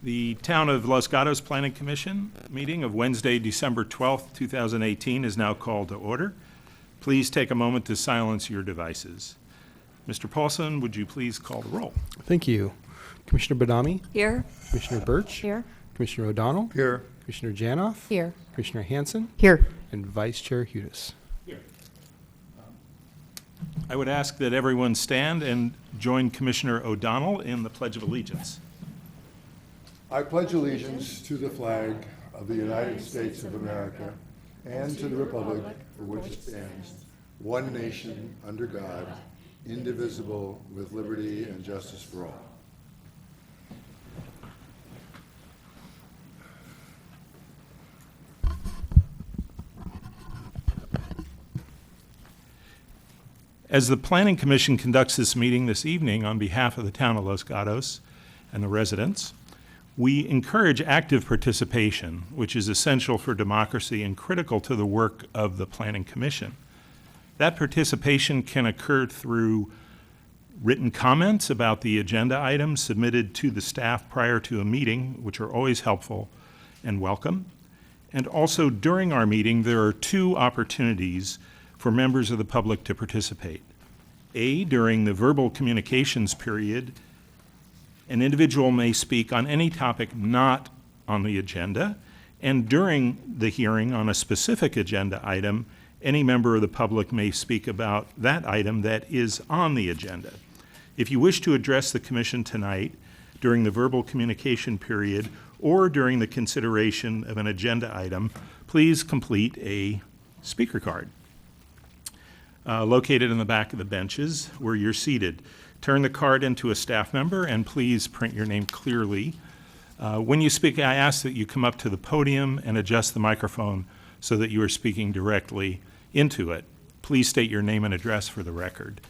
The Town of Los Gatos Planning Commission meeting of Wednesday, December 12th, 2018 is now called to order. Please take a moment to silence your devices. Mr. Paulson, would you please call the roll? Thank you. Commissioner Badami? Here. Commissioner Birch? Here. Commissioner O'Donnell? Here. Commissioner Janoff? Here. Commissioner Hanson? Here. And Vice Chair Hudas. I would ask that everyone stand and join Commissioner O'Donnell in the Pledge of Allegiance. I pledge allegiance to the flag of the United States of America and to the republic for which it stands, one nation, under God, indivisible, with liberty and justice for all. As the Planning Commission conducts this meeting this evening on behalf of the Town of Los Gatos and the residents, we encourage active participation, which is essential for democracy and critical to the work of the Planning Commission. That participation can occur through written comments about the agenda items submitted to the staff prior to a meeting, which are always helpful and welcome. And also during our meeting, there are two opportunities for members of the public to participate. A, during the verbal communications period, an individual may speak on any topic not on the agenda, and during the hearing on a specific agenda item, any member of the public may speak about that item that is on the agenda. If you wish to address the Commission tonight during the verbal communication period or during the consideration of an agenda item, please complete a speaker card. Located in the back of the benches where you're seated. Turn the card into a staff member and please print your name clearly. When you speak, I ask that you come up to the podium and adjust the microphone so that you are speaking directly into it. Please state your name and address for the record.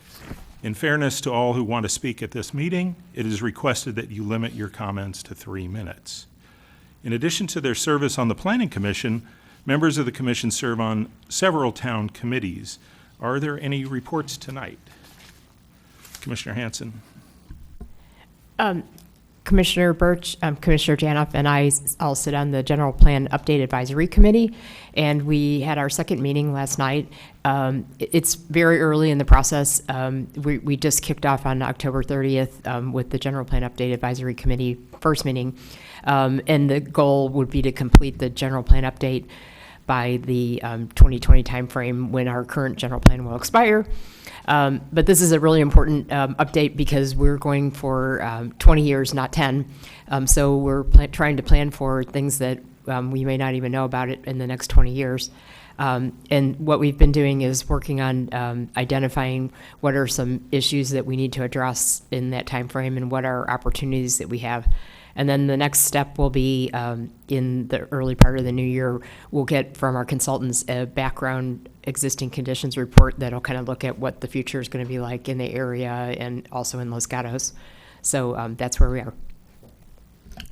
In fairness to all who want to speak at this meeting, it is requested that you limit your comments to 3 minutes. In addition to their service on the Planning Commission, members of the Commission serve on several town committees. Are there any reports tonight? Commissioner Hanson. Commissioner Birch, Commissioner Janoff, and I all sit on the General Plan Update Advisory Committee, and we had our second meeting last night. It's very early in the process. We just kicked off on October 30th with the General Plan Update Advisory Committee first meeting, and the goal would be to complete the General Plan Update by the 2020 timeframe when our current general plan will expire. But this is a really important update because we're going for 20 years, not 10. So we're trying to plan for things that we may not even know about it in the next 20 years. And what we've been doing is working on identifying what are some issues that we need to address in that timeframe and what are opportunities that we have. And then the next step will be in the early part of the new year, we'll get from our consultants a background existing conditions report that'll kind of look at what the future is going to be like in the area and also in Los Gatos. So that's where we are.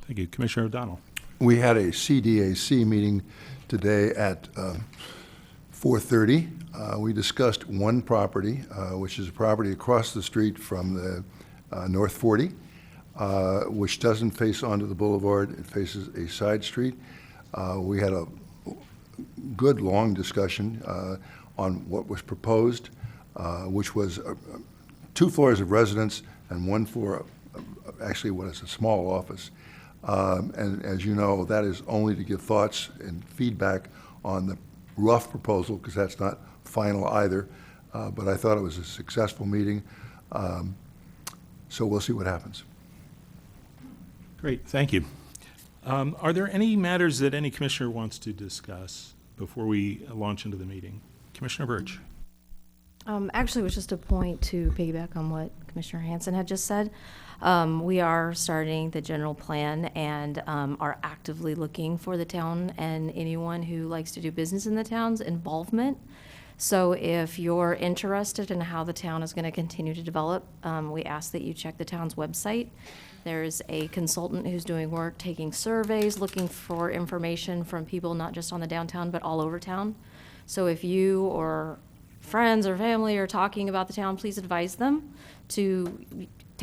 Thank you. Commissioner O'Donnell. We had a CDAC meeting today at 4:30. We discussed one property, which is a property across the street from the North 40. Which doesn't face onto the boulevard. It faces a side street. We had a good, long discussion on what was proposed, which was 2 floors of residence and 1 floor, actually what is a small office. And as you know, that is only to give thoughts and feedback on the rough proposal, because that's not final either. But I thought it was a successful meeting. So we'll see what happens. Great, thank you. Are there any matters that any commissioner wants to discuss before we launch into the meeting? Commissioner Birch. Actually, it was just a point to piggyback on what Commissioner Hanson had just said. We are starting the general plan and are actively looking for the town and anyone who likes to do business in the town's involvement. So if you're interested in how the town is going to continue to develop, we ask that you check the town's website. There's a consultant who's doing work, taking surveys, looking for information from people not just on the downtown, but all over town. So if you or friends or family are talking about the town, please advise them to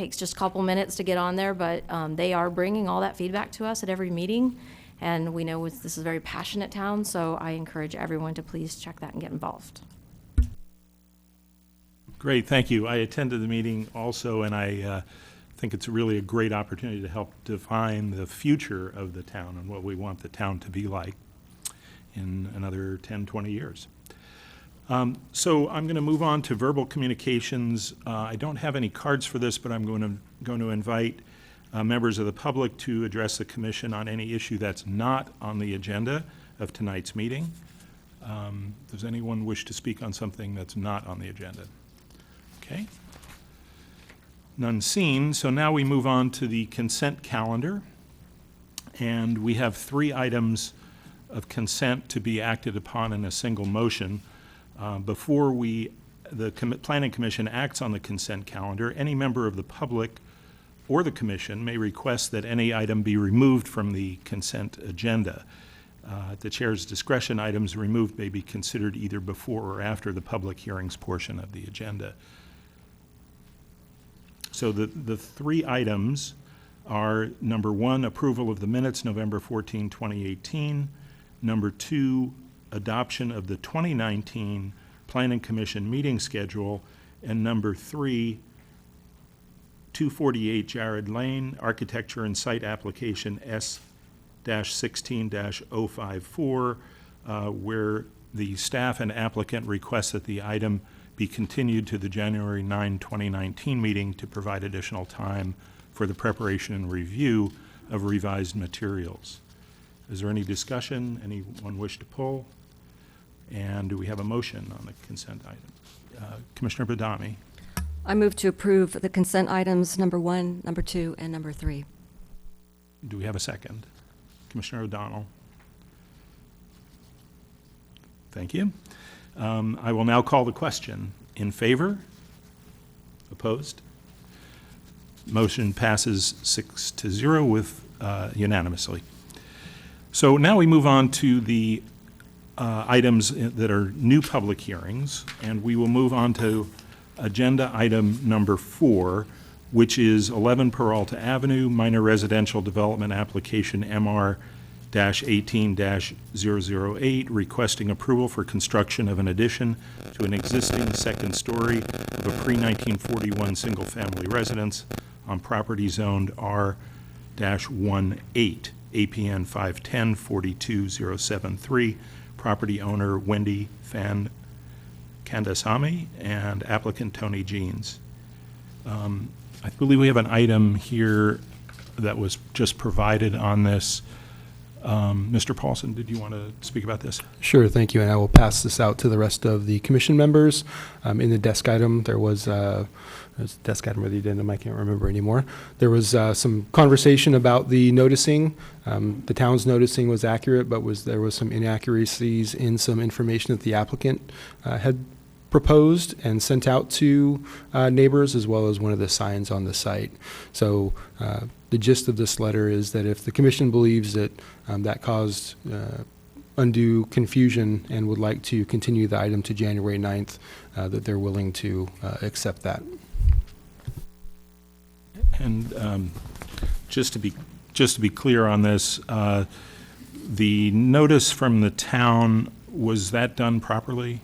takes just a couple minutes to get on there, but they are bringing all that feedback to us at every meeting. And we know this is a very passionate town, so I encourage everyone to please check that and get involved. Great, thank you. I attended the meeting also, and I think it's really a great opportunity to help define the future of the town and what we want the town to be like in another 10, 20 years. So I'm going to move on to verbal communications. I don't have any cards for this, but I'm going to invite members of the public to address the commission on any issue that's not on the agenda of tonight's meeting. Does anyone wish to speak on something that's not on the agenda? Okay. None seen. So now we move on to the consent calendar. And we have 3 items of consent to be acted upon in a single motion. Before the Planning Commission acts on the consent calendar, any member of the public or the commission may request that any item be removed from the consent agenda. At the chair's discretion, items removed may be considered either before or after the public hearings portion of the agenda. So the 3 items are, number 1, approval of the minutes, November 14, 2018. Number 2, adoption of the 2019 Planning Commission meeting schedule. And number 3, 248 Jared Lane, architecture and site application S-16-054, where the staff and applicant request that the item be continued to the January 9, 2019 meeting to provide additional time for the preparation and review of revised materials. Is there any discussion? Anyone wish to pull? And do we have a motion on the consent item? Commissioner Badami. I move to approve the consent items number 1, number 2, and number 3. Do we have a second? Commissioner O'Donnell. Thank you. I will now call the question. In favor? Opposed? Motion passes 6-0 with unanimously. So now we move on to the items that are new public hearings, and we will move on to agenda item number 4, which is 11 Peralta Avenue, minor residential development application MR-18-008, requesting approval for construction of an addition to an existing second story of a pre-1941 single-family residence on property zoned R-18, APN 510-42073, property owner Wendy Fan Kandasamy and applicant Tony Jeans. I believe we have an item here that was just provided on this. Mr. Paulson, did you want to speak about this? Sure, thank you, and I will pass this out to the rest of the commission members. In the desk item, there was desk item or the addendum, I can't remember anymore. There was some conversation about the noticing. The town's noticing was accurate, but there was some inaccuracies in some information that the applicant had proposed and sent out to neighbors, as well as one of the signs on the site. So the gist of this letter is that if the commission believes that that caused undue confusion and would like to continue the item to January 9th, that they're willing to accept that. And just to be clear on this, the notice from the town, was that done properly?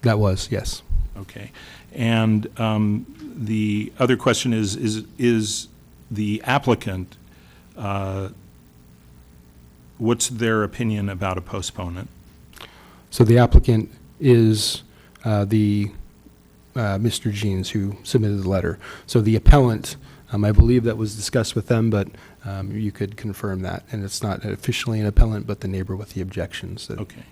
That was, yes. Okay. And the other question is the applicant, what's their opinion about a postponement? So the applicant is Mr. Jeans, who submitted the letter. So the appellant, I believe that was discussed with them, but you could confirm that. And it's not officially an appellant, but the neighbor with the objections. Okay.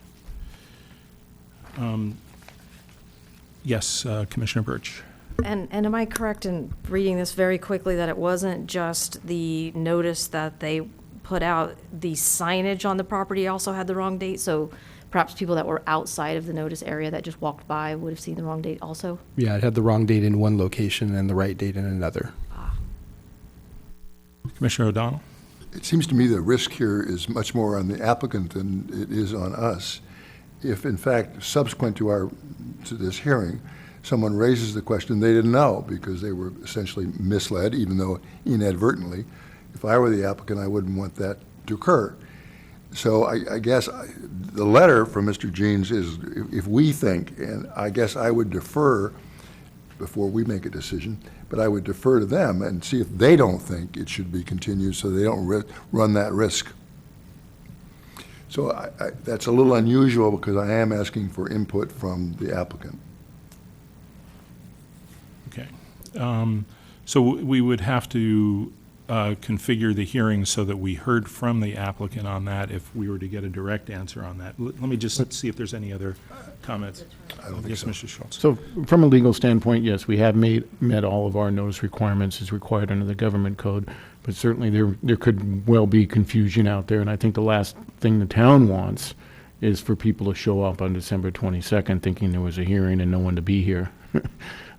Yes, Commissioner Birch. And am I correct in reading this very quickly that it wasn't just the notice that they put out, the signage on the property also had the wrong date? So perhaps people that were outside of the notice area that just walked by would have seen the wrong date also? Yeah, it had the wrong date in one location and the right date in another. Commissioner O'Donnell? It seems to me the risk here is much more on the applicant than it is on us. If, in fact, subsequent to this hearing, someone raises the question they didn't know because they were essentially misled, even though inadvertently. If I were the applicant, I wouldn't want that to occur. So I guess the letter from Mr. Jeans is, if we think, and I guess I would defer before we make a decision, but I would defer to them and see if they don't think it should be continued so they don't run that risk. So that's a little unusual because I am asking for input from the applicant. Okay. So we would have to configure the hearing so that we heard from the applicant on that if we were to get a direct answer on that. Let me just see if there's any other comments. I don't think Yes, so. Mr. Schultz. So from a legal standpoint, yes, we have met all of our notice requirements as required under the government code, but certainly there could well be confusion out there, and I think the last thing the town wants is for people to show up on December 22nd thinking there was a hearing and no one to be here.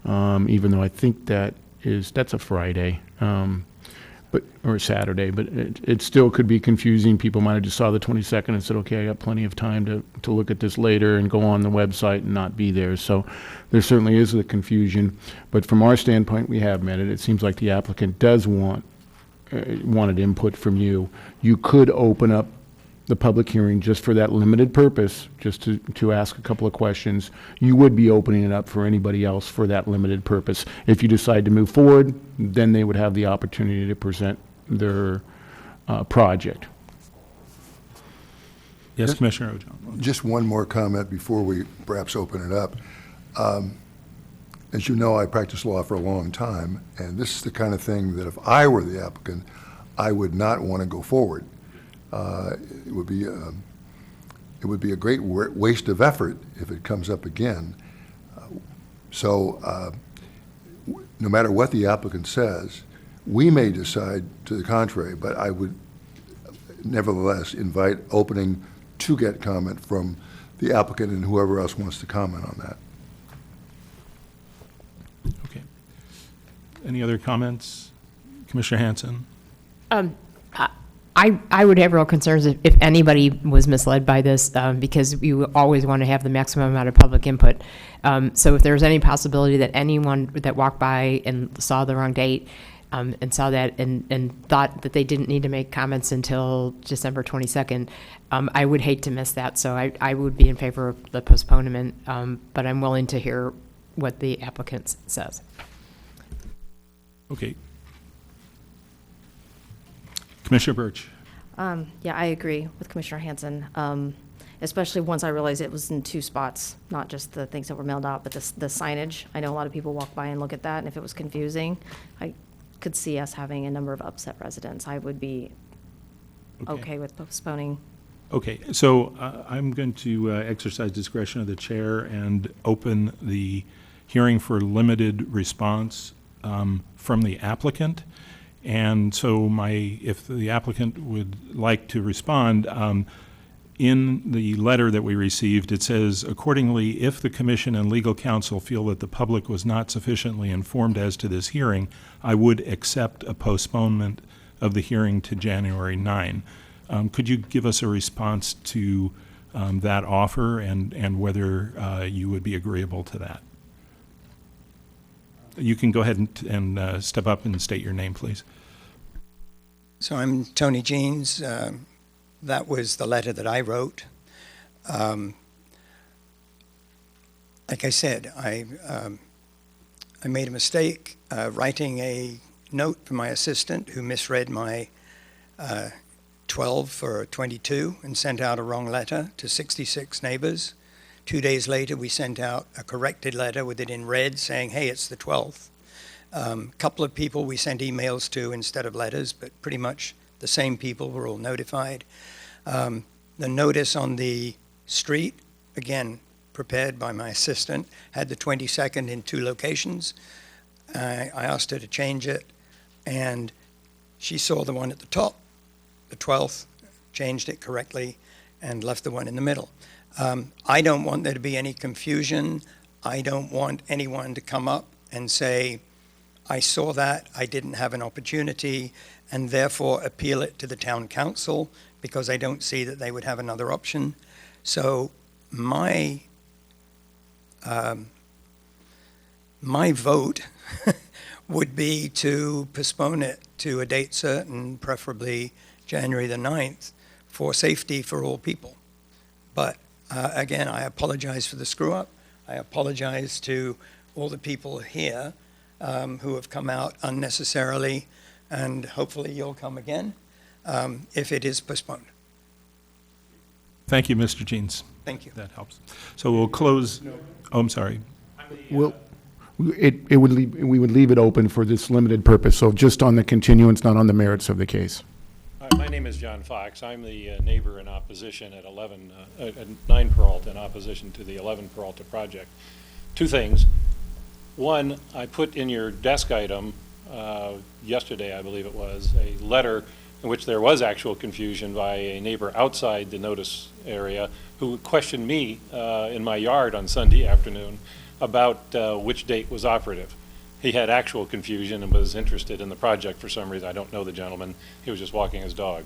Even though I think that's a Friday. Or a Saturday, but it still could be confusing. People might have just saw the 22nd and said, okay, I got plenty of time to look at this later and go on the website and not be there. So there certainly is the confusion. But from our standpoint, we have met it. It seems like the applicant does wanted input from you. You could open up the public hearing just for that limited purpose, just to ask a couple of questions. You would be opening it up for anybody else for that limited purpose. If you decide to move forward, then they would have the opportunity to present their project. Yes, Commissioner Ojon. Just one more comment before we perhaps open it up. As you know, I practiced law for a long time, and this is the kind of thing that if I were the applicant, I would not want to go forward. It would be a great waste of effort if it comes up again. So no matter what the applicant says, we may decide to the contrary, but I would nevertheless invite opening to get comment from the applicant and whoever else wants to comment on that. Okay. Any other comments? Commissioner Hanson? I would have real concerns if anybody was misled by this, because you always want to have the maximum amount of public input. So if there's any possibility that anyone that walked by and saw the wrong date, and saw that and thought that they didn't need to make comments until December 22nd, I would hate to miss that. So I would be in favor of the postponement, but I'm willing to hear what the applicant says. Okay. Commissioner Birch? Yeah, I agree with Commissioner Hanson, especially once I realized it was in two spots, not just the things that were mailed out, but the signage. I know a lot of people walk by and look at that, and if it was confusing, I could see us having a number of upset residents. I would be okay with postponing. Okay, so I'm going to exercise discretion of the chair and open the hearing for limited response from the applicant. And so if the applicant would like to respond, in the letter that we received, it says, accordingly, if the commission and legal counsel feel that the public was not sufficiently informed as to this hearing, I would accept a postponement of the hearing to January 9. Could you give us a response to that offer and whether you would be agreeable to that? You can go ahead and step up and state your name, please. So I'm Tony Jeans. That was the letter that I wrote. Like I said, I made a mistake writing a note for my assistant who misread my 12 for 22 and sent out a wrong letter to 66 neighbors. 2 days later, we sent out a corrected letter with it in red saying, hey, it's the 12th. A couple of people we sent emails to instead of letters, but pretty much the same people were all notified. The notice on the street, again, prepared by my assistant, had the 22nd in 2 locations. I asked her to change it, and she saw the one at the top, the 12th, changed it correctly, and left the one in the middle. I don't want there to be any confusion. I don't want anyone to come up and say, I saw that, I didn't have an opportunity, and therefore appeal it to the town council, because I don't see that they would have another option. So my My vote would be to postpone it to a date certain, preferably January the 9th, for safety for all people. But again, I apologize for the screw-up. I apologize to all the people here who have come out unnecessarily, and hopefully you'll come again if it is postponed. Thank you, Mr. Jeans. Thank you. That helps. So we'll close, oh, I'm sorry. Well, we would leave it open for this limited purpose, so just on the continuance, not on the merits of the case. My name is John Fox. I'm the neighbor in opposition at 9 Peralta, in opposition to the 11 Peralta project. Two things. One, I put in your desk item yesterday, I believe it was, a letter in which there was actual confusion by a neighbor outside the notice area who questioned me in my yard on Sunday afternoon about which date was operative. He had actual confusion and was interested in the project for some reason. I don't know the gentleman. He was just walking his dog.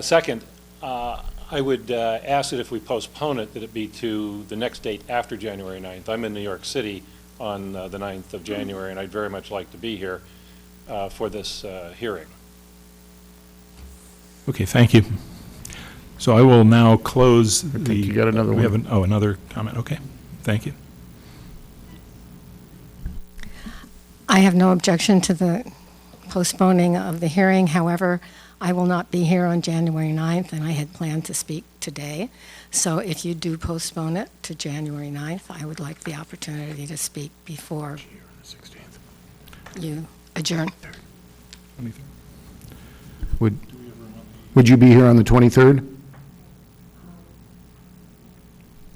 Second, I would ask that if we postpone it, that it be to the next date after January 9th. I'm in New York City on the 9th of January, and I'd very much like to be here for this hearing. Okay, thank you. So I will now close the. I think you got another we have one. another comment. Okay, thank you. I have no objection to the postponing of the hearing. However, I will not be here on January 9th, and I had planned to speak today. So if you do postpone it to January 9th, I would like the opportunity to speak before you adjourn. Would you be here on the 23rd?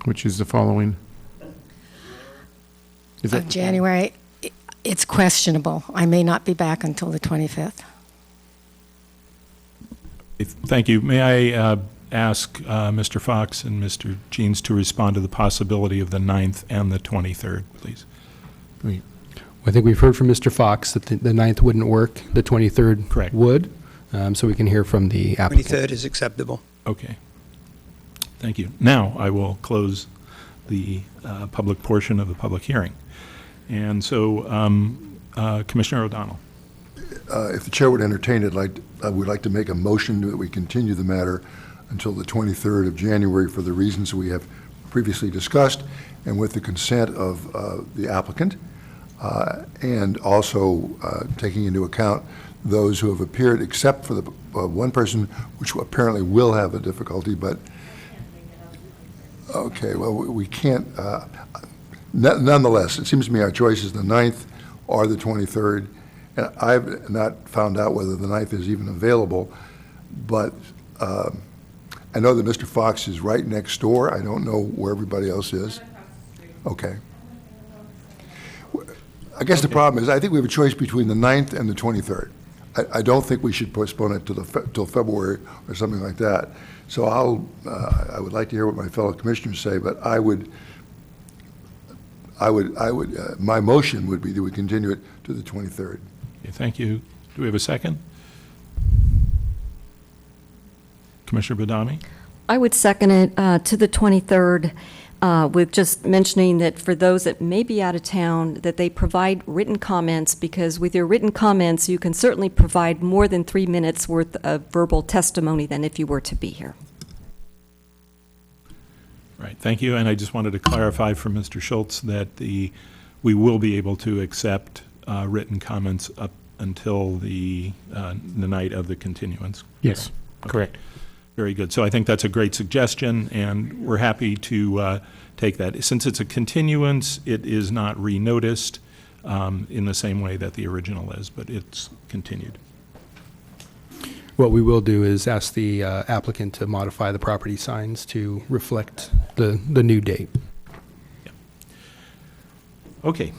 Which is the following? Is Of January, it's questionable. I may not be back until the 25th. Thank you. May I ask Mr. Fox and Mr. Jeans to respond to the possibility of the 9th and the 23rd, please? I think we've heard from Mr. Fox that the 9th wouldn't work, the 23rd Correct. would. So we can hear from the applicant. 23rd is acceptable. Okay. Thank you. Now I will close the public portion of the public hearing. And so, Commissioner O'Donnell. If the chair would entertain it, I would like to make a motion that we continue the matter until the 23rd of January for the reasons we have previously discussed, and with the consent of the applicant, and also taking into account those who have appeared, except for the one person, which apparently will have a difficulty, but, okay, well, we can't, nonetheless, it seems to me our choice is the 9th or the 23rd. And I've not found out whether the 9th is even available, but I know that Mr. Fox is right next door. I don't know where everybody else is. Okay. I guess the problem is, I think we have a choice between the 9th and the 23rd. I don't think we should postpone it till February or something like that. So I would like to hear what my fellow commissioners say, but my motion would be that we continue it to the 23rd. Okay, thank you. Do we have a second? Commissioner Badami? I would second it to the 23rd, with just mentioning that for those that may be out of town, that they provide written comments, because with your written comments, you can certainly provide more than 3 minutes worth of verbal testimony than if you were to be here. Right, thank you. And I just wanted to clarify for Mr. Schultz that we will be able to accept written comments up until the night of the continuance. Yes, correct. Very good. So I think that's a great suggestion, and we're happy to take that. Since it's a continuance, it is not renoticed in the same way that the original is, but it's continued. What we will do is ask the applicant to modify the property signs to reflect the new date. Okay.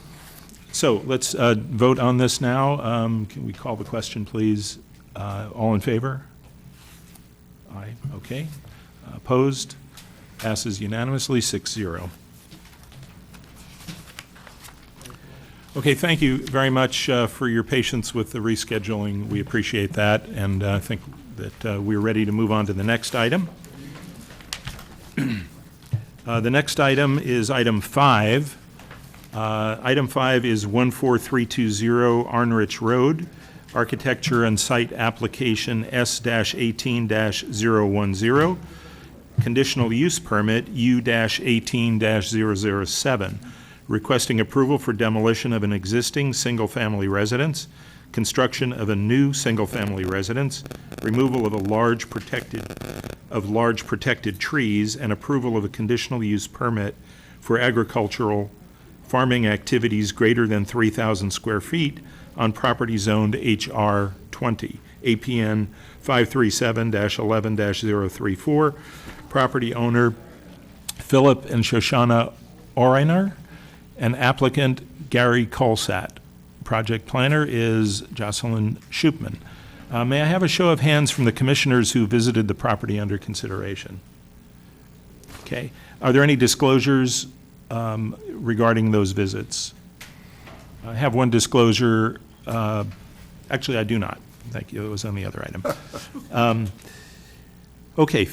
So let's vote on this now. Can we call the question, please? All in favor? Aye. Okay. Opposed? Passes unanimously, 6-0. Okay, thank you very much for your patience with the rescheduling. We appreciate that, and I think that we're ready to move on to the next item. The next item is item 5, Item 5 is 14320 Arnrich Road, architecture and site application S-18-010, conditional use permit U-18-007, requesting approval for demolition of an existing single-family residence, construction of a new single-family residence, removal of large protected trees, and approval of a conditional use permit for agricultural farming activities greater than 3,000 square feet on property zoned HR 20, APN 537-11-034, property owner Philip and Shoshana Oriner, and applicant Gary Colsat. Project planner is Jocelyn Schupman. May I have a show of hands from the commissioners who visited the property under consideration? Okay. Are there any disclosures regarding those visits? I have one disclosure. Actually, I do not. Thank you. It was on the other item. Okay,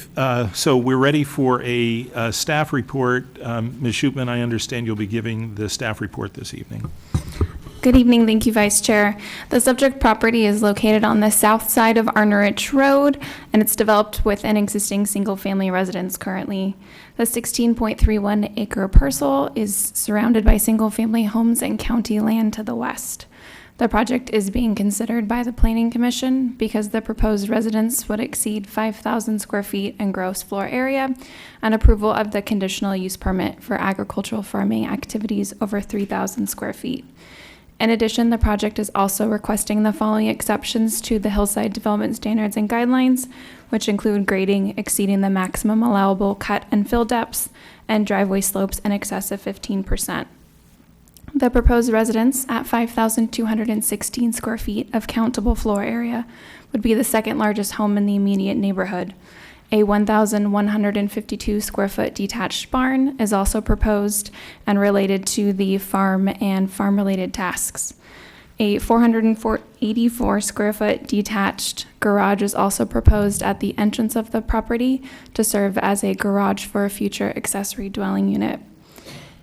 so we're ready for a staff report. Ms. Schupman, I understand you'll be giving the staff report this evening. Good evening. Thank you, Vice Chair. The subject property is located on the south side of Arnrich Road, and it's developed with an existing single-family residence currently. The 16.31 acre parcel is surrounded by single-family homes and county land to the west. The project is being considered by the Planning Commission because the proposed residence would exceed 5,000 square feet in gross floor area, and approval of the conditional use permit for agricultural farming activities over 3,000 square feet. In addition, the project is also requesting the following exceptions to the hillside development standards and guidelines, which include grading exceeding the maximum allowable cut and fill depths and driveway slopes in excess of 15%. The proposed residence at 5,216 square feet of countable floor area would be the second largest home in the immediate neighborhood. A 1,152 square foot detached barn is also proposed and related to the farm and farm-related tasks. A 484 square foot detached garage is also proposed at the entrance of the property to serve as a garage for a future accessory dwelling unit.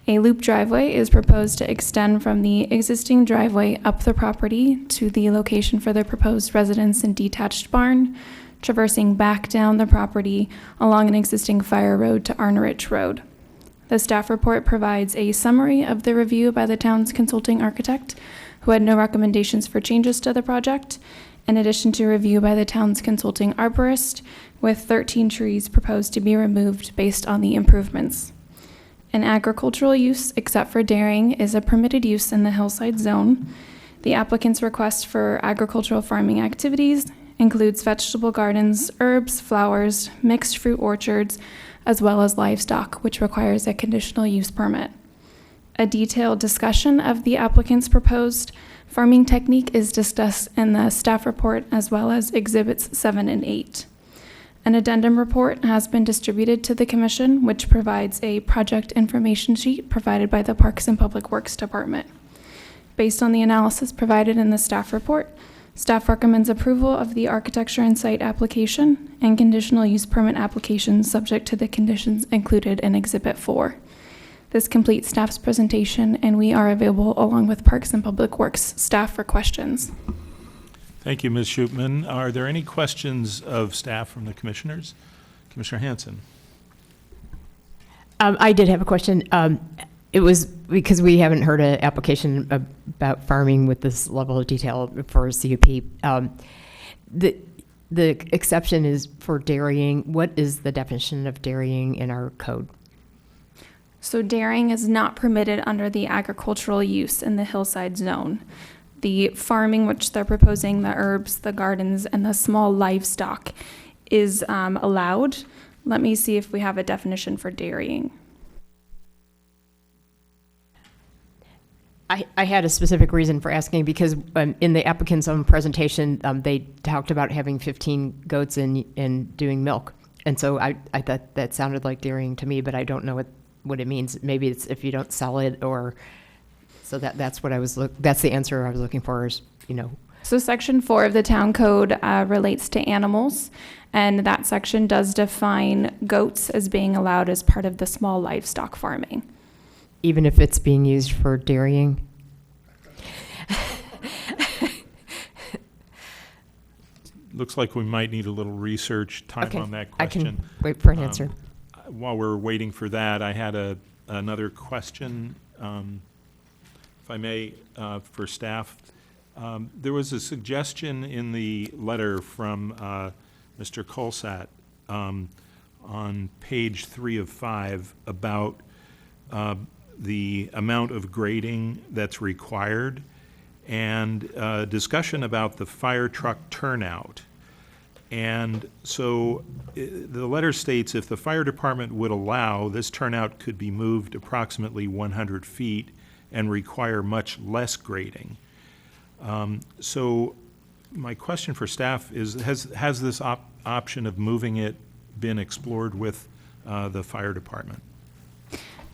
A loop driveway is proposed to extend from the existing driveway up the property to the location for the proposed residence and detached barn, traversing back down the property along an existing fire road to Arnrich Road. The staff report provides a summary of the review by the town's consulting architect, who had no recommendations for changes to the project, in addition to review by the town's consulting arborist, with 13 trees proposed to be removed based on the improvements. An agricultural use, except for dairying, is a permitted use in the hillside zone. The applicant's request for agricultural farming activities includes vegetable gardens, herbs, flowers, mixed fruit orchards, as well as livestock, which requires a conditional use permit. A detailed discussion of the applicant's proposed farming technique is discussed in the staff report, as well as Exhibits 7 and 8. An addendum report has been distributed to the Commission, which provides a project information sheet provided by the Parks and Public Works Department. Based on the analysis provided in the staff report, staff recommends approval of the architecture and site application and conditional use permit application subject to the conditions included in Exhibit 4. This completes staff's presentation, and we are available along with Parks and Public Works staff for questions. Thank you, Ms. Schupman. Are there any questions of staff from the commissioners? Commissioner Hanson. I did have a question. It was because we haven't heard an application about farming with this level of detail for CUP. The exception is for dairying. What is the definition of dairying in our code? So dairying is not permitted under the agricultural use in the hillside zone. The farming, which they're proposing, the herbs, the gardens, and the small livestock is allowed. Let me see if we have a definition for dairying. I had a specific reason for asking because in the applicant's own presentation, they talked about having 15 goats and doing milk. And so I thought that sounded like dairying to me, but I don't know what it means. Maybe it's if you don't sell it or, so that's what I was, that's the answer I was looking for is, you know. So Section 4 of the town code relates to animals, and that section does define goats as being allowed as part of the small livestock farming. even if it's being used for dairying? Looks like we might need a little research time Okay, on that I question. can wait for an answer. While we're waiting for that, I had another question, if I may, for staff. There was a suggestion in the letter from Mr. Colsat on page 3 of 5 about the amount of grading that's required, and discussion about the fire truck turnout. And so the letter states, if the fire department would allow, this turnout could be moved approximately 100 feet and require much less grading. So my question for staff is, has this option of moving it been explored with the fire department?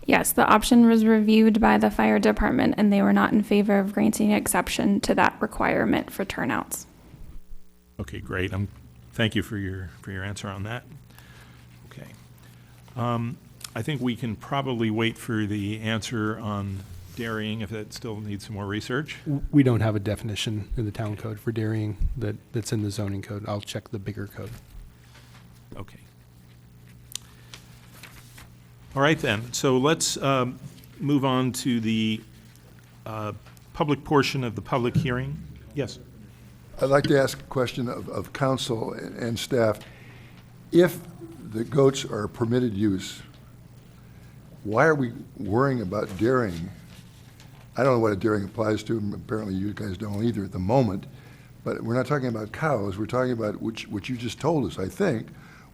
Yes, the option was reviewed by the fire department, and they were not in favor of granting exception to that requirement for turnouts. Okay, great. Thank you for your answer on that. Okay. I think we can probably wait for the answer on dairying if that still needs some more research. We don't have a definition in the town code for dairying that's in the zoning code. I'll check the bigger code. Okay. All right then, so let's move on to the public portion of the public hearing. Yes. I'd like to ask a question of council and staff. If the goats are permitted use, why are we worrying about dairying? I don't know what a dairying applies to, and apparently you guys don't either at the moment, but we're not talking about cows, we're talking about, which you just told us, I think,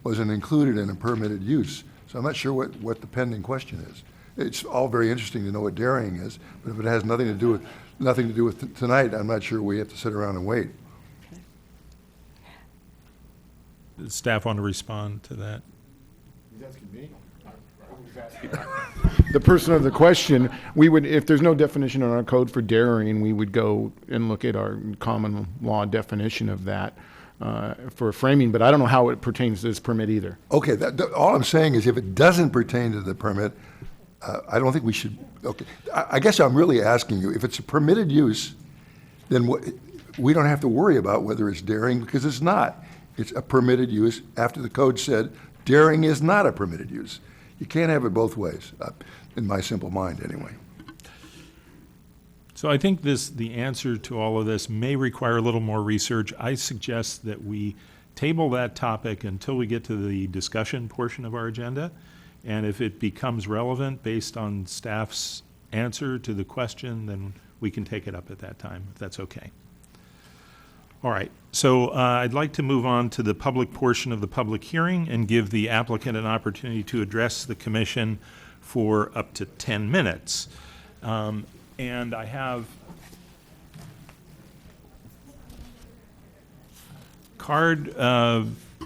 wasn't included in a permitted use. So I'm not sure what the pending question is. It's all very interesting to know what dairying is, but if it has nothing to do with tonight, I'm not sure we have to sit around and wait. Does staff want to respond to that? The person of the question, we would, if there's no definition in our code for dairying, we would go and look at our common law definition of that for framing, but I don't know how it pertains to this permit either. Okay, all I'm saying is if it doesn't pertain to the permit, I don't think we should, okay. I guess I'm really asking you, if it's a permitted use, then we don't have to worry about whether it's dairying, because it's not. It's a permitted use after the code said dairying is not a permitted use. You can't have it both ways, in my simple mind anyway. So I think the answer to all of this may require a little more research. I suggest that we table that topic until we get to the discussion portion of our agenda. And if it becomes relevant based on staff's answer to the question, then we can take it up at that time, if that's okay. All right, so I'd like to move on to the public portion of the public hearing and give the applicant an opportunity to address the commission for up to 10 minutes. And I have card.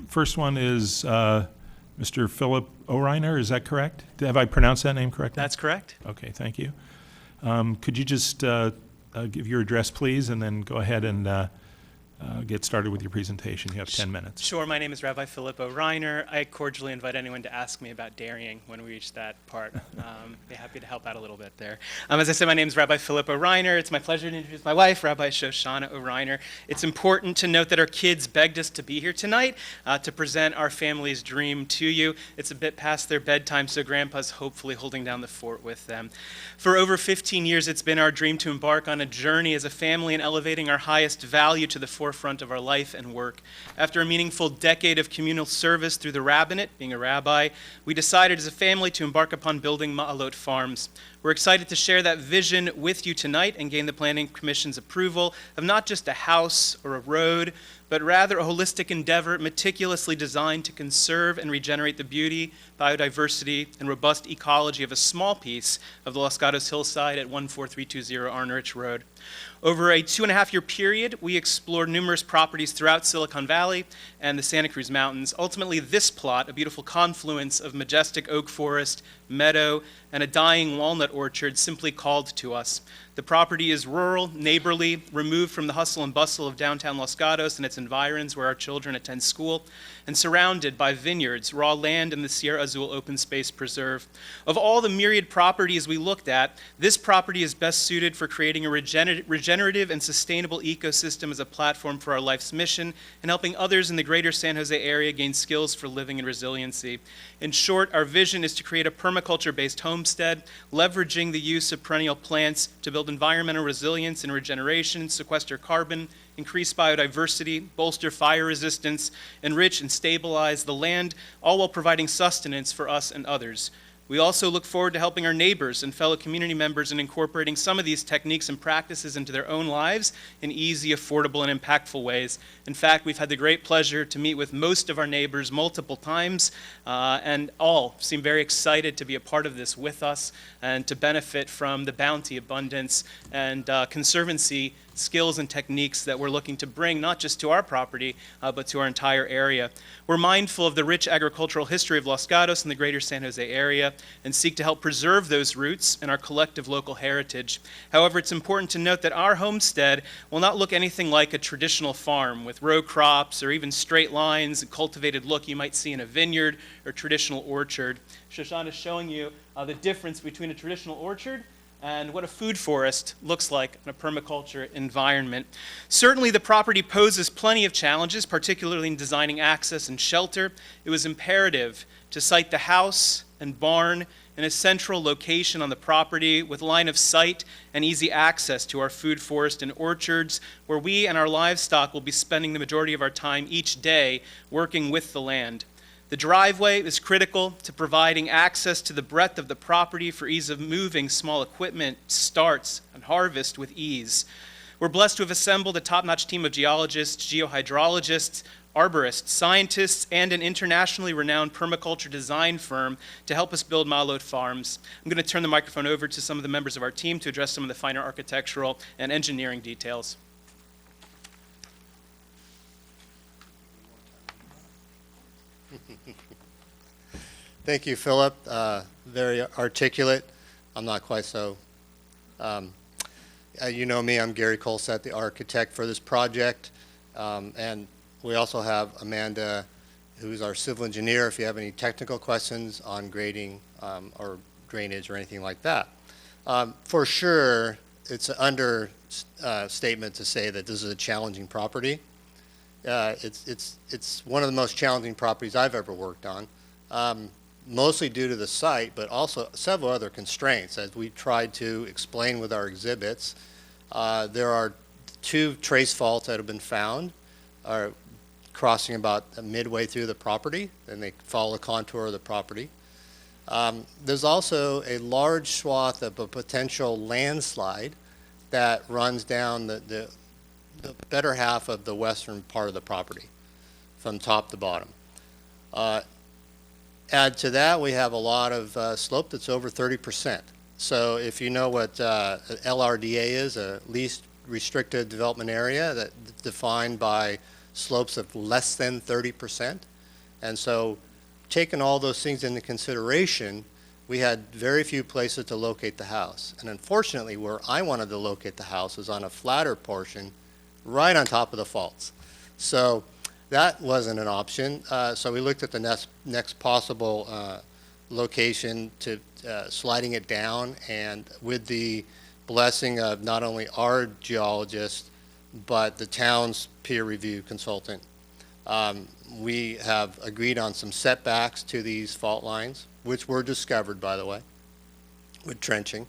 First one is Mr. Philip O'Reiner, is that correct? Have I pronounced that name correctly? That's correct. Okay, thank you. Could you just give your address, please, and then go ahead and get started with your presentation. You have 10 minutes. Sure. My name is Rabbi Philip O'Reiner. I cordially invite anyone to ask me about dairying when we reach that part. Be happy to help out a little bit there. As I said, my name is Rabbi Philip O'Reiner. It's my pleasure to introduce my wife, Rabbi Shoshana O'Reiner. It's important to note that our kids begged us to be here tonight to present our family's dream to you. It's a bit past their bedtime, so Grandpa's hopefully holding down the fort with them. For over 15 years, it's been our dream to embark on a journey as a family in elevating our highest value to the forefront of our life and work. After a meaningful decade of communal service through the rabbinate, being a rabbi, we decided as a family to embark upon building Ma'alot Farms. We're excited to share that vision with you tonight and gain the Planning Commission's approval of not just a house or a road, but rather a holistic endeavor meticulously designed to conserve and regenerate the beauty, biodiversity, and robust ecology of a small piece of the Los Gatos hillside at 14320 Arnerich Road. Over a 2.5-year period, we explored numerous properties throughout Silicon Valley and the Santa Cruz Mountains. Ultimately, this plot, a beautiful confluence of majestic oak forest, meadow, and a dying walnut orchard, simply called to us. The property is rural, neighborly, removed from the hustle and bustle of downtown Los Gatos and its environs where our children attend school, and surrounded by vineyards, raw land, and the Sierra Azul Open Space Preserve. Of all the myriad properties we looked at, this property is best suited for creating a regenerative and sustainable ecosystem as a platform for our life's mission and helping others in the greater San Jose area gain skills for living and resiliency. In short, our vision is to create a permaculture-based homestead, leveraging the use of perennial plants to build environmental resilience and regeneration, sequester carbon, increase biodiversity, bolster fire resistance, enrich and stabilize the land, all while providing sustenance for us and others. We also look forward to helping our neighbors and fellow community members in incorporating some of these techniques and practices into their own lives in easy, affordable, and impactful ways. In fact, we've had the great pleasure to meet with most of our neighbors multiple times, and all seem very excited to be a part of this with us and to benefit from the bounty, abundance, and conservancy skills and techniques that we're looking to bring not just to our property, but to our entire area. We're mindful of the rich agricultural history of Los Gatos and the greater San Jose area and seek to help preserve those roots and our collective local heritage. However, it's important to note that our homestead will not look anything like a traditional farm with row crops or even straight lines and cultivated look you might see in a vineyard or traditional orchard. Shoshana is showing you the difference between a traditional orchard and what a food forest looks like in a permaculture environment. Certainly the property poses plenty of challenges, particularly in designing access and shelter. It was imperative to site the house and barn in a central location on the property with line of sight and easy access to our food forest and orchards, where we and our livestock will be spending the majority of our time each day working with the land. The driveway is critical to providing access to the breadth of the property for ease of moving small equipment, starts, and harvest with ease. We're blessed to have assembled a top-notch team of geologists, geohydrologists, arborists, scientists, and an internationally renowned permaculture design firm to help us build Malot Farms. I'm going to turn the microphone over to some of the members of our team to address some of the finer architectural and engineering details. Thank you, Philip. Very articulate. I'm not quite so. You know me, I'm Gary Colsett, the architect for this project. And we also have Amanda, who's our civil engineer, if you have any technical questions on grading or drainage or anything like that. For sure, it's an understatement to say that this is a challenging property. It's one of the most challenging properties I've ever worked on. Mostly due to the site, but also several other constraints. As we tried to explain with our exhibits, there are 2 trace faults that have been found, crossing about midway through the property, and they follow the contour of the property. There's also a large swath of a potential landslide that runs down the better half of the western part of the property, from top to bottom. Add to that, we have a lot of slope that's over 30%. So if you know what LRDA is, a least restricted development area, that's defined by slopes of less than 30%. And so taking all those things into consideration, we had very few places to locate the house. And unfortunately, where I wanted to locate the house was on a flatter portion right on top of the faults. So that wasn't an option, so we looked at the next possible location to sliding it down, and with the blessing of not only our geologist, but the town's peer review consultant, we have agreed on some setbacks to these fault lines, which were discovered, by the way, with trenching.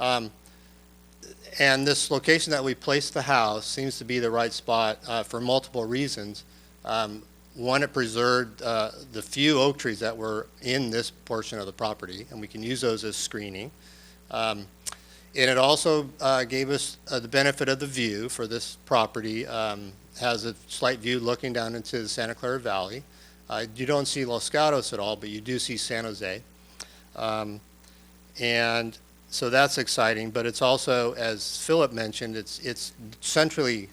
And this location that we placed the house seems to be the right spot for multiple reasons. One, it preserved the few oak trees that were in this portion of the property, and we can use those as screening. And it also gave us the benefit of the view for this property. Has a slight view looking down into the Santa Clara Valley. You don't see Los Gatos at all, but you do see San Jose. And so that's exciting, but it's also, as Philip mentioned, it's centrally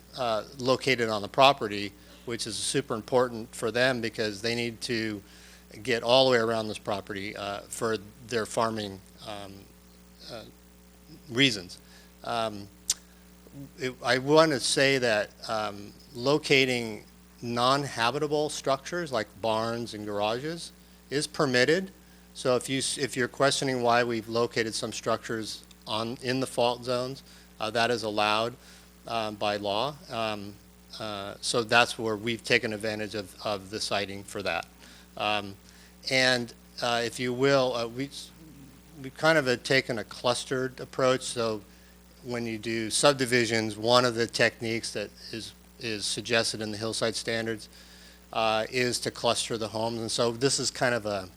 located on the property, which is super important for them because they need to get all the way around this property for their farming reasons. I want to say that locating non-habitable structures like barns and garages is permitted. So if you're questioning why we've located some structures in the fault zones, that is allowed by law. So that's where we've taken advantage of the siting for that. And if you will, we kind of have taken a clustered approach. So when you do subdivisions, one of the techniques that is suggested in the hillside standards is to cluster the homes. And so this is kind of a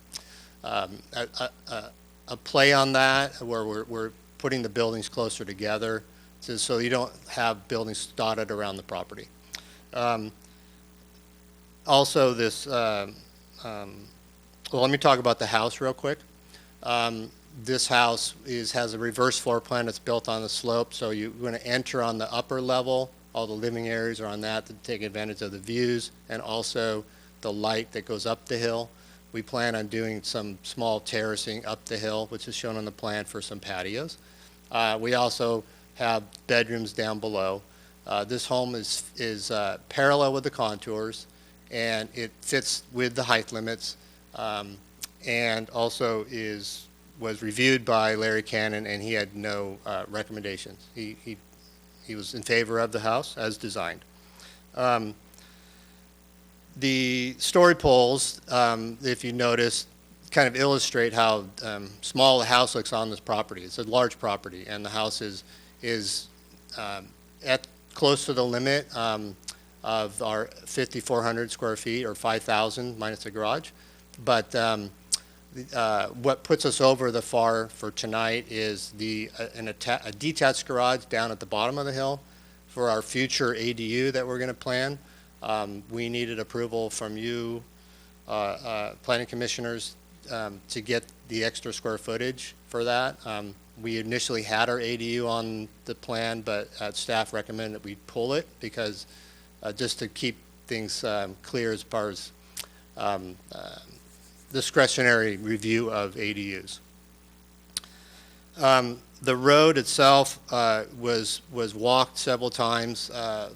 play on that, where we're putting the buildings closer together so you don't have buildings dotted around the property. Also, well, let me talk about the house real quick. This house has a reverse floor plan. It's built on the slope, so you're going to enter on the upper level. All the living areas are on that to take advantage of the views and also the light that goes up the hill. We plan on doing some small terracing up the hill, which is shown on the plan, for some patios. We also have bedrooms down below. This home is parallel with the contours, and it fits with the height limits, and also was reviewed by Larry Cannon, and he had no recommendations. He was in favor of the house as designed. The story poles, if you notice, kind of illustrate how small the house looks on this property. It's a large property, and the house is at close to the limit of our 5,400 square feet, or 5,000 minus the garage. But what puts us over the FAR for tonight is a detached garage down at the bottom of the hill for our future ADU that we're going to plan. We needed approval from you, planning commissioners, to get the extra square footage for that. We initially had our ADU on the plan, but staff recommended that we pull it because just to keep things clear as far as discretionary review of ADUs. The road itself was walked several times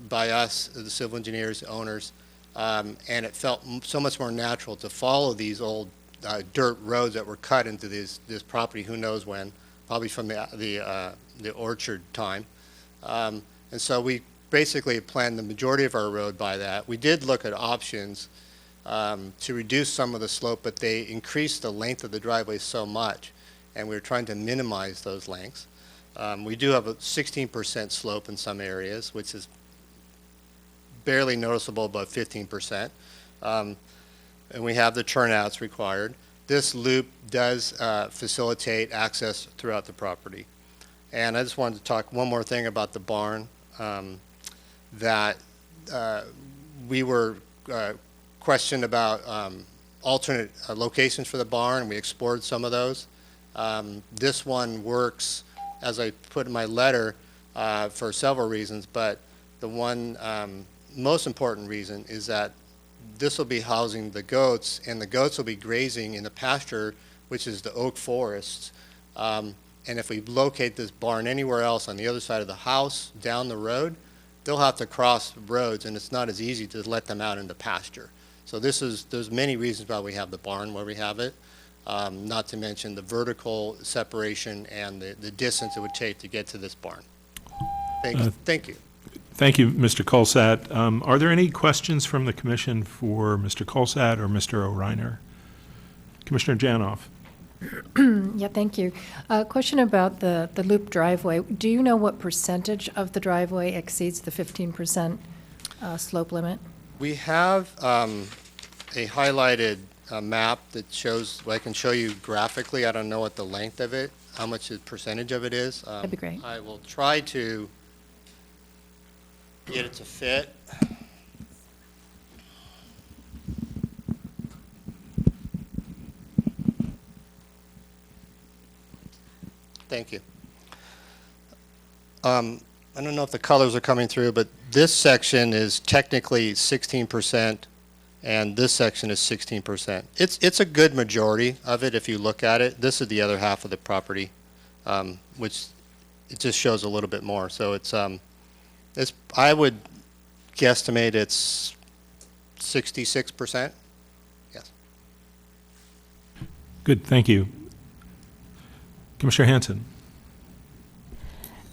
by us, the civil engineers, owners, and it felt so much more natural to follow these old dirt roads that were cut into this property, who knows when, probably from the orchard time. And so we basically planned the majority of our road by that. We did look at options to reduce some of the slope, but they increased the length of the driveway so much, and we were trying to minimize those lengths. We do have a 16% slope in some areas, which is barely noticeable above 15%. And we have the turnouts required. This loop does facilitate access throughout the property. And I just wanted to talk one more thing about the barn, that we were questioned about alternate locations for the barn, and we explored some of those. This one works, as I put in my letter, for several reasons, but the one most important reason is that this will be housing the goats, and the goats will be grazing in the pasture, which is the oak forests. And if we locate this barn anywhere else on the other side of the house, down the road, they'll have to cross roads, and it's not as easy to let them out into pasture. So there's many reasons why we have the barn where we have it, not to mention the vertical separation and the distance it would take to get to this barn. Thank you. Thank you, Mr. Colsatt. Are there any questions from the commission for Mr. Colsatt or Mr. O'Reiner? Commissioner Janoff. Yeah, thank you. Question about the loop driveway. Do you know what percentage of the driveway exceeds the 15% slope limit? We have a highlighted map that shows, well, I can show you graphically. I don't know what the length of it, how much the percentage of it is. That'd be great. I will try to get it to fit. Thank you. I don't know if the colors are coming through, but this section is technically 16%, and this section is 16%. It's a good majority of it if you look at it. This is the other half of the property, which it just shows a little bit more. So I would guesstimate it's 66%. Yes. Good, thank you. Commissioner Hanson.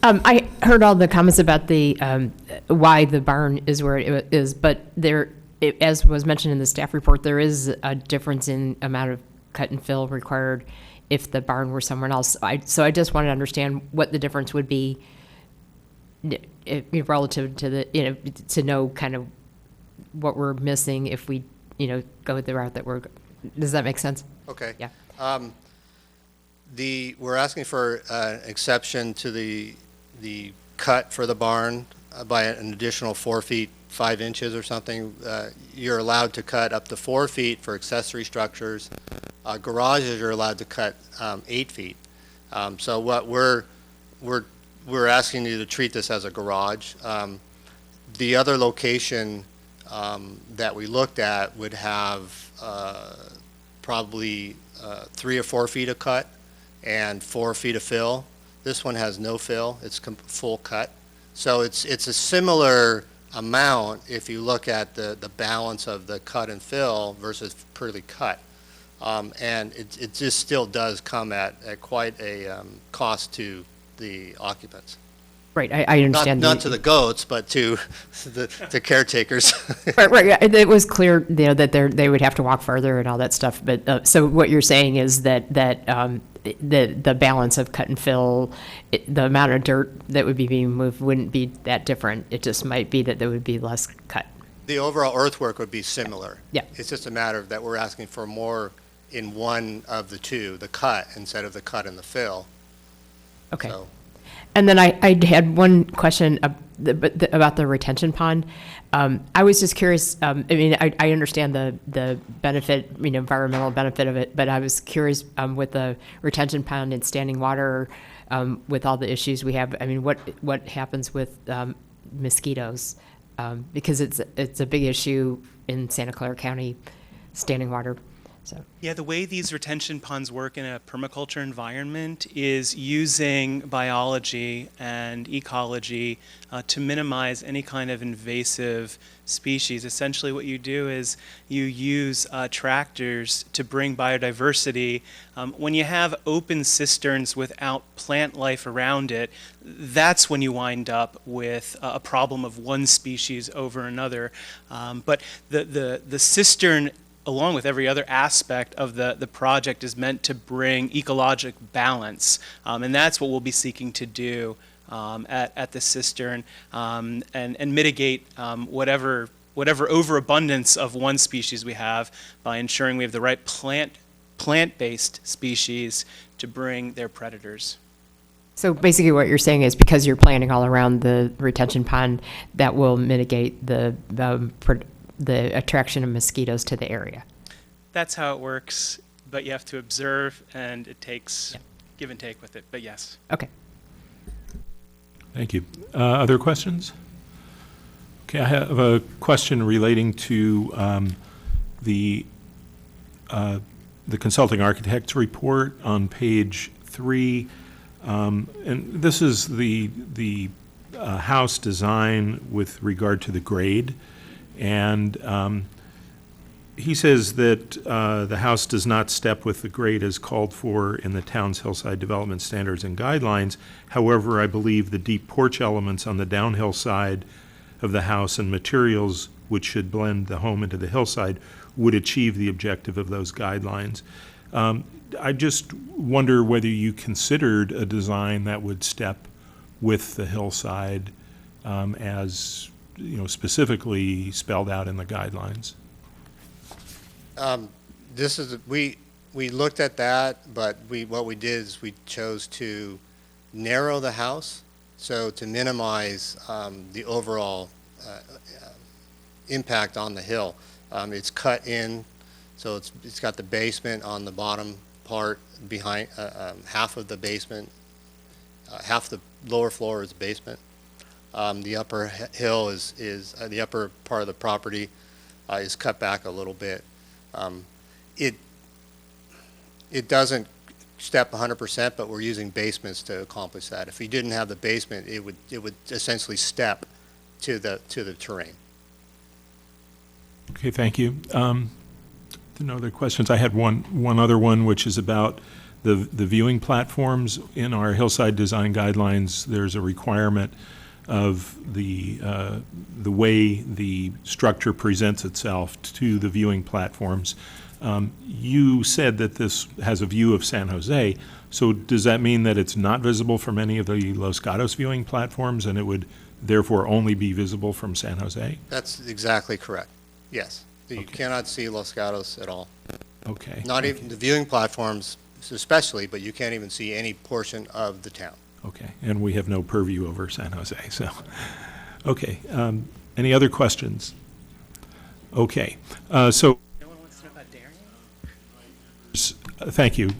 I heard all the comments about the, why the barn is where it is, but as was mentioned in the staff report, there is a difference in amount of cut and fill required if the barn were somewhere else. So I just wanted to understand what the difference would be relative to the, to know kind of what we're missing if we, go the route that does that make sense? Okay. Yeah. We're asking for an exception to the cut for the barn by an additional 4 feet 5 inches or something. You're allowed to cut up to 4 feet for accessory structures. Garages are allowed to cut 8 feet. So what we're asking you to treat this as a garage. The other location that we looked at would have probably 3 or 4 feet of cut and 4 feet of fill. This one has no fill, it's full cut. So it's a similar amount if you look at the balance of the cut and fill versus purely cut. And it just still does come at quite a cost to the occupants. Right, I understand. Not to the goats, but to the caretakers. Right. Yeah, it was clear, that they would have to walk further and all that stuff. But so what you're saying is that the balance of cut and fill, the amount of dirt that would be being moved wouldn't be that different. It just might be that there would be less cut. The overall earthwork would be similar. Yeah. It's just a matter of that we're asking for more in one of the two, the cut instead of the cut and the fill. Okay. So, And then I had one question about the retention pond. I was just curious, I understand the benefit, environmental benefit of it, but I was curious with the retention pond and standing water, with all the issues we have, what happens with mosquitoes? Because it's a big issue in Santa Clara County, standing water. So. Yeah, the way these retention ponds work in a permaculture environment is using biology and ecology to minimize any kind of invasive species. Essentially what you do is you use tractors to bring biodiversity. When you have open cisterns without plant life around it, that's when you wind up with a problem of one species over another. But the cistern, along with every other aspect of the project, is meant to bring ecologic balance. And that's what we'll be seeking to do at the cistern, and mitigate whatever overabundance of one species we have by ensuring we have the right plant-based species to bring their predators. So basically what you're saying is because you're planting all around the retention pond, that will mitigate the attraction of mosquitoes to the area. That's how it works, but you have to observe, and it takes give and take with it, but yes. Okay. Thank you. Other questions? Okay, I have a question relating to the consulting architect's report on page 3. And this is the house design with regard to the grade. And he says that the house does not step with the grade as called for in the town's hillside development standards and guidelines. However, I believe the deep porch elements on the downhill side of the house and materials which should blend the home into the hillside would achieve the objective of those guidelines. I just wonder whether you considered a design that would step with the hillside as specifically spelled out in the guidelines. We looked at that, but what we did is we chose to narrow the house, so to minimize the overall impact on the hill. It's cut in, so it's got the basement on the bottom part behind, half of the basement, half the lower floor is basement. The upper hill is the upper part of the property is cut back a little bit. It doesn't step 100%, but we're using basements to accomplish that. If you didn't have the basement, it would essentially step to the terrain. Okay, thank you. No other questions. I had one other one, which is about the viewing platforms. In our hillside design guidelines, there's a requirement of the way the structure presents itself to the viewing platforms. You said that this has a view of San Jose, so does that mean that it's not visible from any of the Los Gatos viewing platforms, and it would therefore only be visible from San Jose? That's exactly correct. Yes. You Okay. cannot see Los Gatos at all. Okay. Not even the viewing platforms especially, but you can't even see any portion of the town. Okay, and we have no purview over San Jose, so, okay. Any other questions? Okay, so, No one wants to know about Darien? thank you.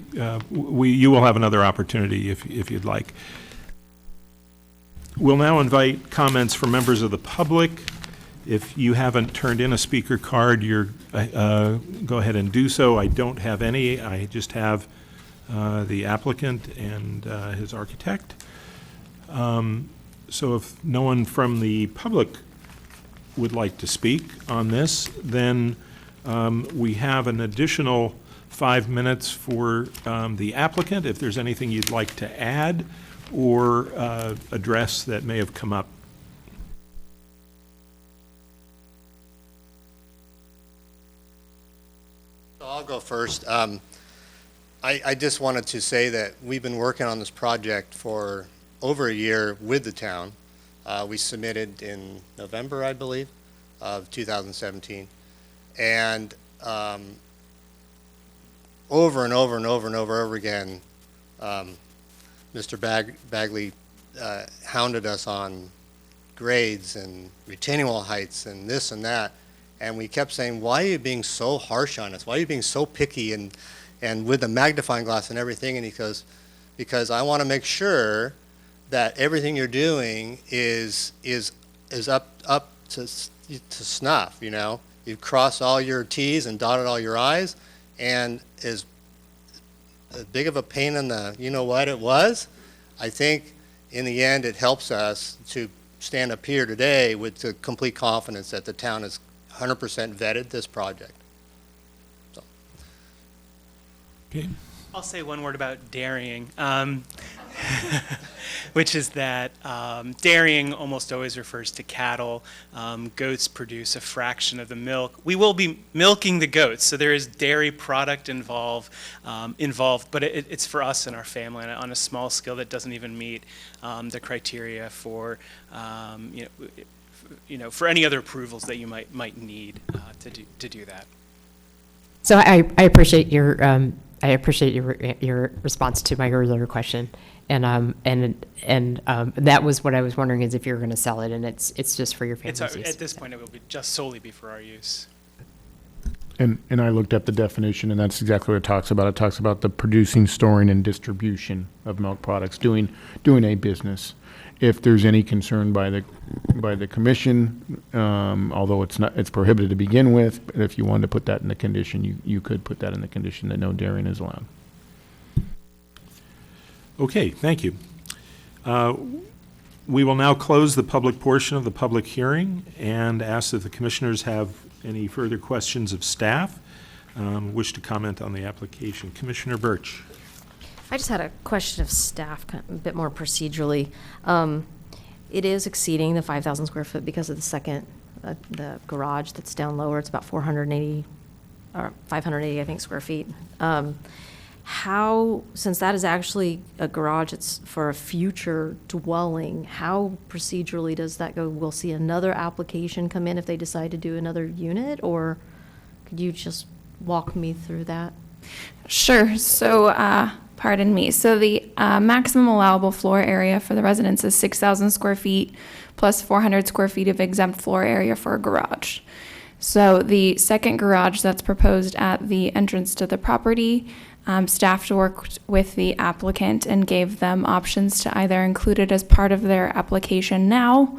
You will have another opportunity if you'd like. We'll now invite comments from members of the public. If you haven't turned in a speaker card, go ahead and do so. I don't have any. I just have the applicant and his architect. So if no one from the public would like to speak on this, then we have an additional 5 minutes for the applicant, if there's anything you'd like to add or address that may have come up. So I'll go first. I just wanted to say that we've been working on this project for over a year with the town. We submitted in November, I believe, of 2017. And over and over and over and over again, Mr. Bagley hounded us on grades and retaining wall heights and this and that. And we kept saying, why are you being so harsh on us? Why are you being so picky and with the magnifying glass and everything? And he goes, because I want to make sure that everything you're doing is up to snuff, you know? You've crossed all your T's and dotted all your I's, and as big of a pain in the you-know-what it was, I think in the end it helps us to stand up here today with the complete confidence that the town has 100% vetted this project. So. Okay. I'll say one word about dairying, which is that dairying almost always refers to cattle. Goats produce a fraction of the milk. We will be milking the goats, so there is dairy product involved, but it's for us and our family on a small scale that doesn't even meet the criteria for, for any other approvals that you might need to do that. So I appreciate your your response to my earlier question, and that was what I was wondering, is if you're going to sell it, and it's just for your family's use. At this point, it will be just solely be for our use. And I looked up the definition, and that's exactly what it talks about. It talks about the producing, storing, and distribution of milk products, doing a business. If there's any concern by the commission, although it's prohibited to begin with, but if you wanted to put that in the condition, you could put that in the condition that no dairying is allowed. Okay, thank you. We will now close the public portion of the public hearing and ask that the commissioners have any further questions of staff, wish to comment on the application. Commissioner Birch. I just had a question of staff, kind of a bit more procedurally. It is exceeding the 5,000 square foot because of the second, the garage that's down lower. It's about 480, or 580, I think, square feet. Since that is actually a garage, it's for a future dwelling, how procedurally does that go? We'll see another application come in if they decide to do another unit, or could you just walk me through that? Sure. So, pardon me. So the maximum allowable floor area for the residence is 6,000 square feet plus 400 square feet of exempt floor area for a garage. So the second garage that's proposed at the entrance to the property, staff worked with the applicant and gave them options to either include it as part of their application now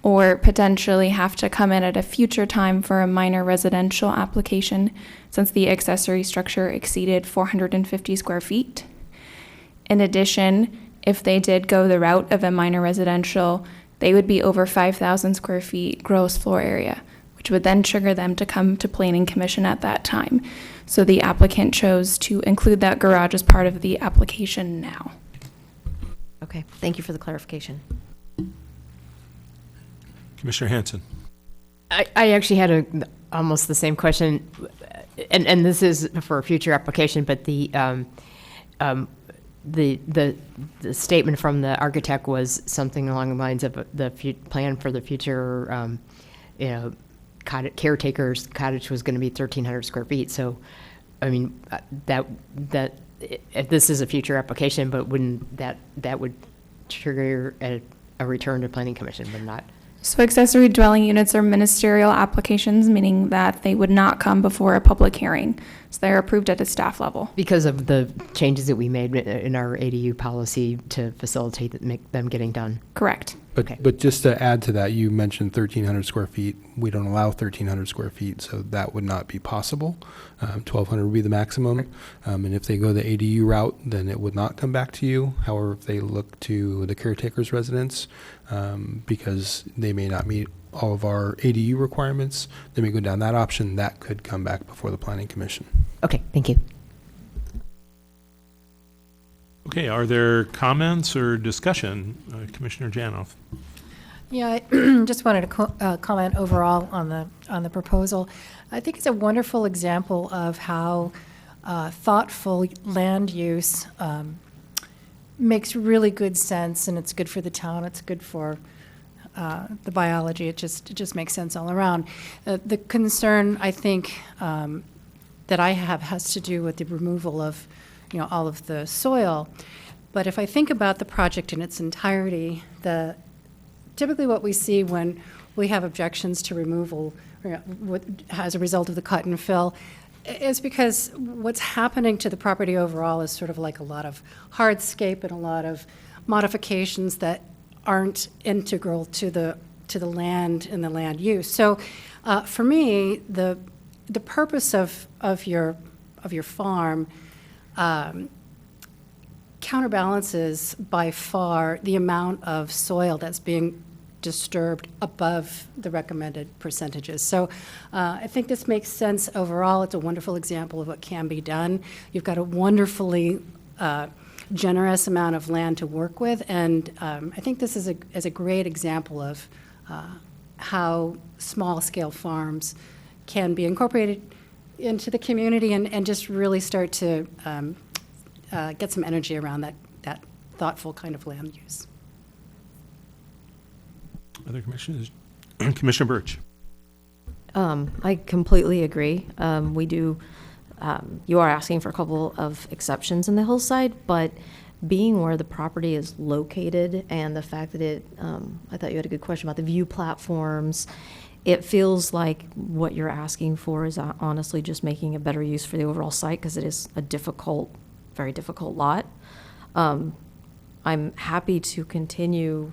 or potentially have to come in at a future time for a minor residential application since the accessory structure exceeded 450 square feet. In addition, if they did go the route of a minor residential, they would be over 5,000 square feet gross floor area, which would then trigger them to come to Planning Commission at that time. So the applicant chose to include that garage as part of the application now. Okay, thank you for the clarification. Commissioner Hanson. I actually had almost the same question, and this is for a future application, but the statement from the architect was something along the lines of the plan for the future, caretaker's cottage was going to be 1,300 square feet. So, I mean, that if this is a future application, but wouldn't that would trigger a return to Planning Commission, but not? So accessory dwelling units are ministerial applications, meaning that they would not come before a public hearing. So they're approved at a staff level. Because of the changes that we made in our ADU policy to facilitate them getting done. Correct. But just to add to that, you mentioned 1,300 square feet. We don't allow 1,300 square feet, so that would not be possible. 1,200 would be the maximum. And if they go the ADU route, then it would not come back to you. However, if they look to the caretaker's residence, because they may not meet all of our ADU requirements, they may go down that option. That could come back before the Planning Commission. Okay, thank you. Okay, are there comments or discussion? Commissioner Janoff. Yeah, I just wanted to comment overall on the proposal. I think it's a wonderful example of how thoughtful land use makes really good sense, and it's good for the town. It's good for the biology. It just makes sense all around. The concern, I think, that I have has to do with the removal of all of the soil. But if I think about the project in its entirety, typically what we see when we have objections to removal as a result of the cut and fill is because what's happening to the property overall is sort of like a lot of hardscape and a lot of modifications that aren't integral to the land and the land use. So for me, the purpose of your farm counterbalances by far the amount of soil that's being disturbed above the recommended percentages. So I think this makes sense overall. It's a wonderful example of what can be done. You've got a wonderfully generous amount of land to work with, and I think this is a great example of how small-scale farms can be incorporated into the community and just really start to get some energy around that thoughtful kind of land use. Other commissioners? Commissioner Birch. I completely agree. We do, you are asking for a couple of exceptions in the hillside, but being where the property is located and the fact that I thought you had a good question about the view platforms, it feels like what you're asking for is honestly just making a better use for the overall site because it is a difficult, very difficult lot. I'm happy to continue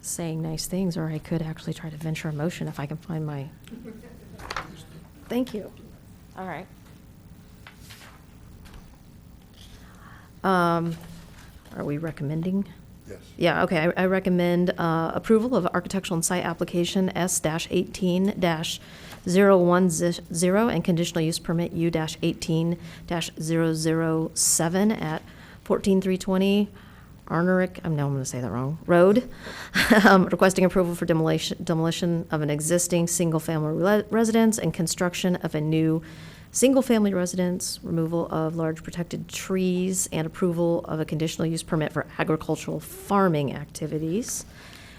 saying nice things, or I could actually try to venture a motion if I can find my... Thank you. All right. Are we recommending? Yes. Yeah, okay. I recommend approval of architectural and site application S-18-010 and conditional use permit U-18-007 at 14320 Arnerick, I'm going to say that wrong, Road, requesting approval for demolition of an existing single-family residence and construction of a new single-family residence, removal of large protected trees, and approval of a conditional use permit for agricultural farming activities.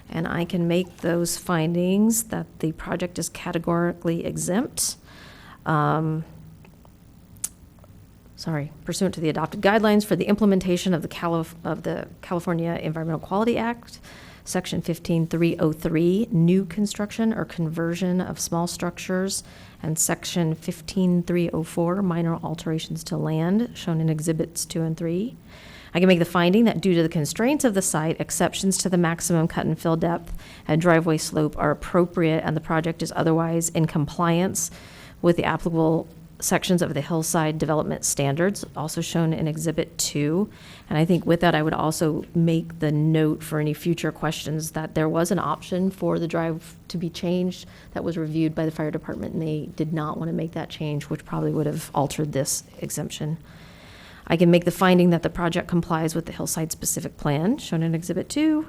And I can make those findings that the project is categorically exempt. Pursuant to the adopted guidelines for the implementation of the California Environmental Quality Act, Section 15303, new construction or conversion of small structures, and Section 15304, minor alterations to land, shown in Exhibits 2 and 3. I can make the finding that due to the constraints of the site, exceptions to the maximum cut and fill depth and driveway slope are appropriate, and the project is otherwise in compliance with the applicable sections of the Hillside Development Standards, also shown in Exhibit 2. And I think with that, I would also make the note for any future questions that there was an option for the drive to be changed that was reviewed by the fire department, and they did not want to make that change, which probably would have altered this exemption. I can make the finding that the project complies with the Hillside Specific Plan, shown in Exhibit 2.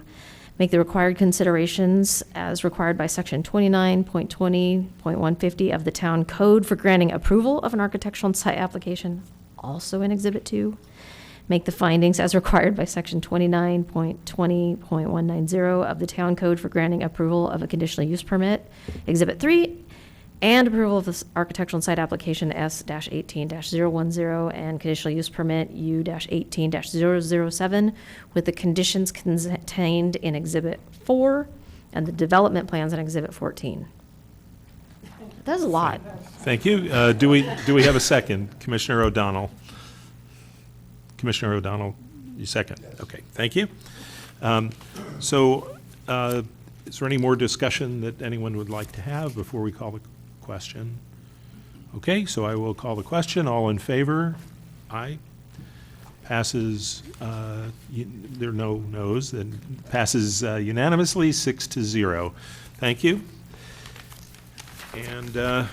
Make the required considerations as required by Section 29.20.150 of the Town Code for granting approval of an architectural and site application, also in Exhibit 2. Make the findings as required by Section 29.20.190 of the Town Code for granting approval of a conditional use permit, Exhibit 3, and approval of this architectural and site application S-18-010 and conditional use permit U-18-007 with the conditions contained in Exhibit 4 and the development plans in Exhibit 14. That's a lot. Thank you. Do we have a second? Commissioner O'Donnell? Commissioner O'Donnell, you second? Okay, thank you. Is there any more discussion that anyone would like to have before we call the question? Okay, so I will call the question. All in favor? Aye. Passes, there are no no's, then passes unanimously 6-0. Thank you. And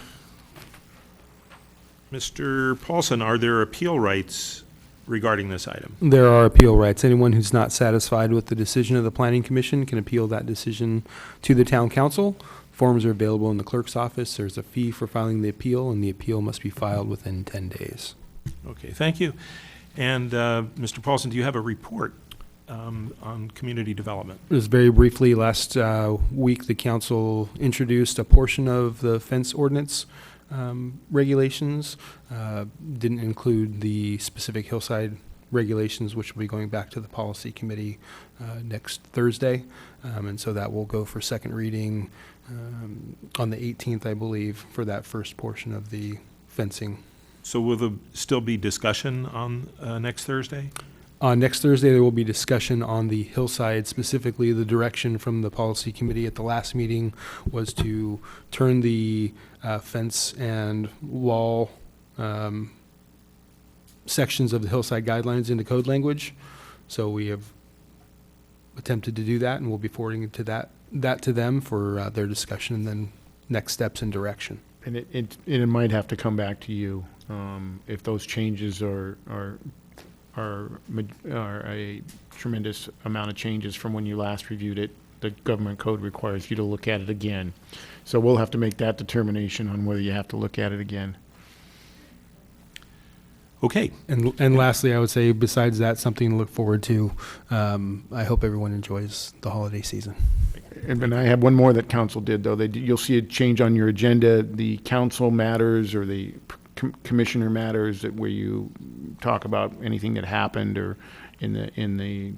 Mr. Paulson, are there appeal rights regarding this item? There are appeal rights. Anyone who's not satisfied with the decision of the Planning Commission can appeal that decision to the Town Council. Forms are available in the clerk's office. There's a fee for filing the appeal, and the appeal must be filed within 10 days. Okay, thank you. And Mr. Paulson, do you have a report on community development? Just very briefly, last week the council introduced a portion of the fence ordinance regulations. Didn't include the specific hillside regulations, which will be going back to the policy committee next Thursday. And so that will go for second reading on the 18th, I believe, for that first portion of the fencing. So will there still be discussion on next Thursday? Next Thursday, there will be discussion on the hillside. Specifically, the direction from the policy committee at the last meeting was to turn the fence and wall sections of the hillside guidelines into code language. So we have attempted to do that, and we'll be forwarding it to that to them for their discussion and then next steps and direction. And it might have to come back to you if those changes are a tremendous amount of changes from when you last reviewed it. The government code requires you to look at it again. So we'll have to make that determination on whether you have to look at it again. Okay. And lastly, I would say, besides that, something to look forward to. I hope everyone enjoys the holiday season. And I have one more that council did, though. You'll see a change on your agenda, the council matters or the commissioner matters, where you talk about anything that happened, or in the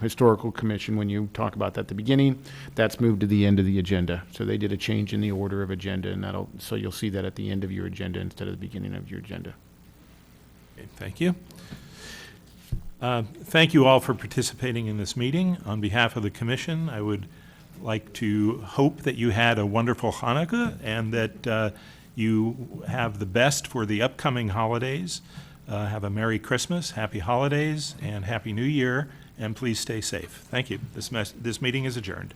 historical commission, when you talk about that at the beginning, that's moved to the end of the agenda. So they did a change in the order of agenda, and so you'll see that at the end of your agenda instead of the beginning of your agenda. Okay, thank you. Thank you all for participating in this meeting. On behalf of the commission, I would like to hope that you had a wonderful Hanukkah and that you have the best for the upcoming holidays. Have a Merry Christmas, Happy Holidays, and Happy New Year, and please stay safe. Thank you. This meeting is adjourned.